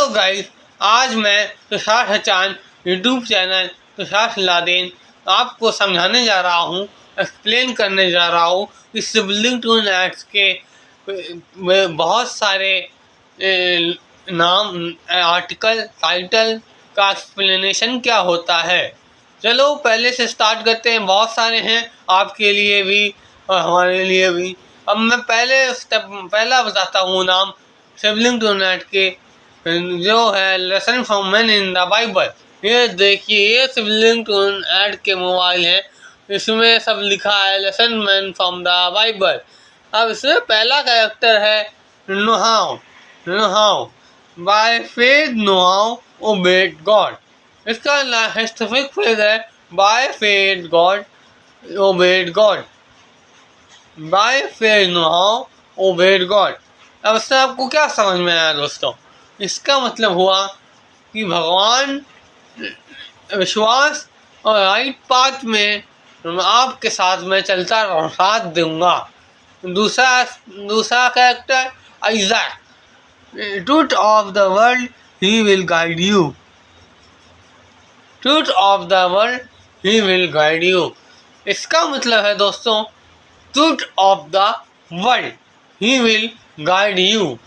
Hello guys, आज मैं तुषार हचान यूट्यूब चैनल तुषार लादेन आपको समझाने जा रहा हूँ, एक्सप्लेन करने जा रहा हूँ कि सिबलिंग टून एड्स के बहुत सारे नाम, आर्टिकल, टाइटल का एक्सप्लेनेशन क्या होता है। चलो पहले से स्टार्ट करते हैं। बहुत सारे हैं आपके लिए भी और हमारे लिए भी। अब मैं पहला बताता हूँ नाम सिबलिंग टून एड के, जो है lesson from man in the Bible. ये देखिए, ये सिबलिंग टून एड के मोबाइल है, इसमें सब लिखा है lesson man from the Bible. अब इसमें पहला कैरेक्टर है Noah. By faith Noah obeyed God. इसका हिस्टोरिक फ्रेज है by faith God obeyed God. By faith Noah obeyed God. अब इससे आपको क्या समझ में आया दोस्तों? इसका मतलब हुआ कि भगवान, विश्वास और राइट पाथ में आपके साथ में चलता रहूं, साथ दूंगा। दूसरा character Isaac. Truth of the world he will guide you. Truth of the world he will guide you. इसका मतलब है दोस्तों, truth of the world he will guide you.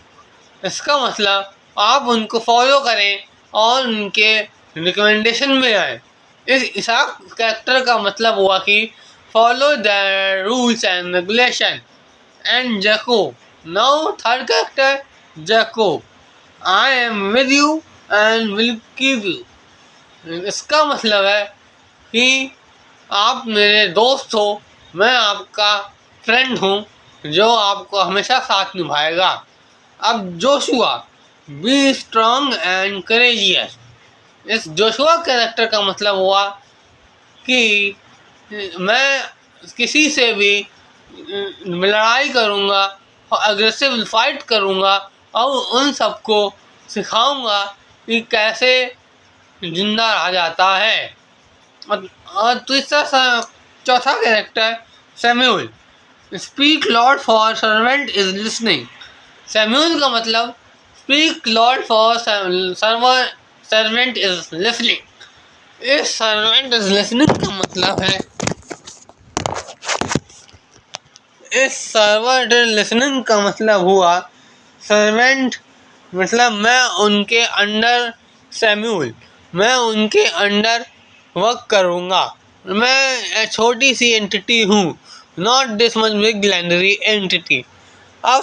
इसका मतलब आप उनको फॉलो करें और उनके रिकमेंडेशन में आए। इस इसाक कैरेक्टर का मतलब हुआ कि follow the rules and regulation and Jacob. Now third character Jacob. I am with you and will keep you. इसका मतलब है कि आप मेरे दोस्त हो, मैं आपका फ्रेंड हूँ जो आपको हमेशा साथ निभाएगा। अब Joshua, B strong and courageous. इस जोशुआ कैरेक्टर का मतलब हुआ कि मैं किसी से भी लड़ाई करूँगा, अग्रेसिव फाइट करूँगा और उन सबको सिखाऊंगा कि कैसे जिंदा रहा जाता है। और चौथा character Samuel. Speak Lord for servant is listening. Samuel का मतलब speak Lord for servant is listening. इस सर्वेंट इज लिसनिंग का मतलब है, इस सर्वेंट इज लिसनिंग का मतलब हुआ, सर्वेंट मतलब मैं उनके अंडर, सैमुअल मैं उनके अंडर वर्क करूँगा। मैं छोटी सी एंटिटी हूँ, not this much big legendary entity. अब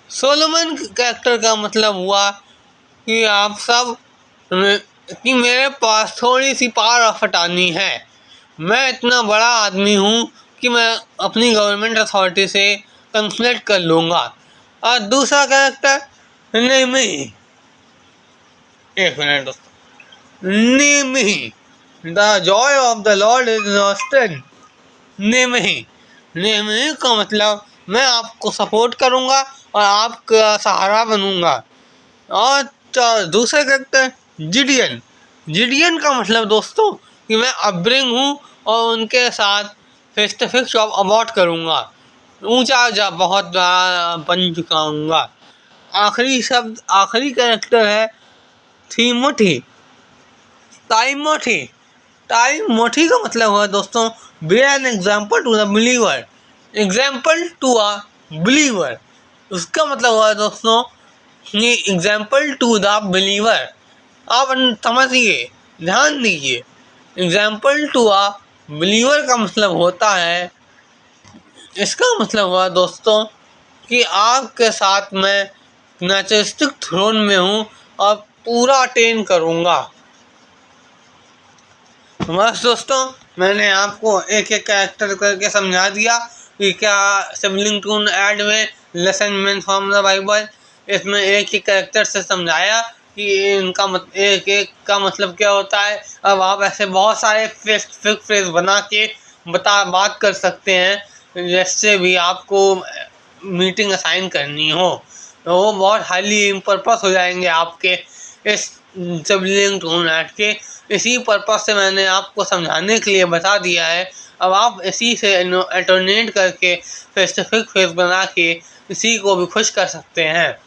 सोलोमन कैरेक्टर का मतलब हुआ कि आप सब, कि मेरे पास थोड़ी सी पावर ऑफ अटॉर्नी है। मैं इतना बड़ा आदमी हूँ कि मैं अपनी गवर्नमेंट अथॉरिटी से कंसल्ट कर लूँगा। और दूसरा कैरेक्टर नेमी। एक मिनट दोस्तों। Nemi, the Joy of the Lord is your strength. Nemi का मतलब मैं आपको सपोर्ट करूँगा और आपका सहारा बनूंगा। और दूसरा कैरेक्टर जिडियन का मतलब दोस्तों कि मैं अपब्रिंग हूँ और उनके साथ face to face job abort करूँगा, ऊंचा बहुत बन चुका हूँगा। आखिरी कैरेक्टर है टाइमोथी का मतलब हुआ दोस्तों, be an example to the believer. Example to a believer, उसका मतलब हुआ दोस्तों कि एग्जाम्पल टू द बिलीवर। आप समझिए, ध्यान दीजिए। एग्जाम्पल टू अ बिलीवर का मतलब होता है, इसका मतलब हुआ दोस्तों कि आपके साथ मैं नेचरिस्टिक थ्रोन में हूँ और पूरा अटेन करूँगा। बस दोस्तों, मैंने आपको एक एक कैरेक्टर करके समझा दिया कि क्या सिबलिंग टून ऐड में lesson man from the Bible, इसमें एक एक कैरेक्टर से समझाया कि इनका एक एक का मतलब क्या होता है। अब आप ऐसे बहुत सारे फ्रेज बना के बात कर सकते हैं, जैसे भी आपको मीटिंग असाइन करनी हो तो वो बहुत हाईली पर्पस हो जाएंगे आपके इस सिबलिंग टून ऐड के। इसी पर्पस से मैंने आपको समझाने के लिए बता दिया है। अब आप इसी से अल्टरनेट करके फेस टू फेस बना के इसी को भी खुश कर सकते हैं।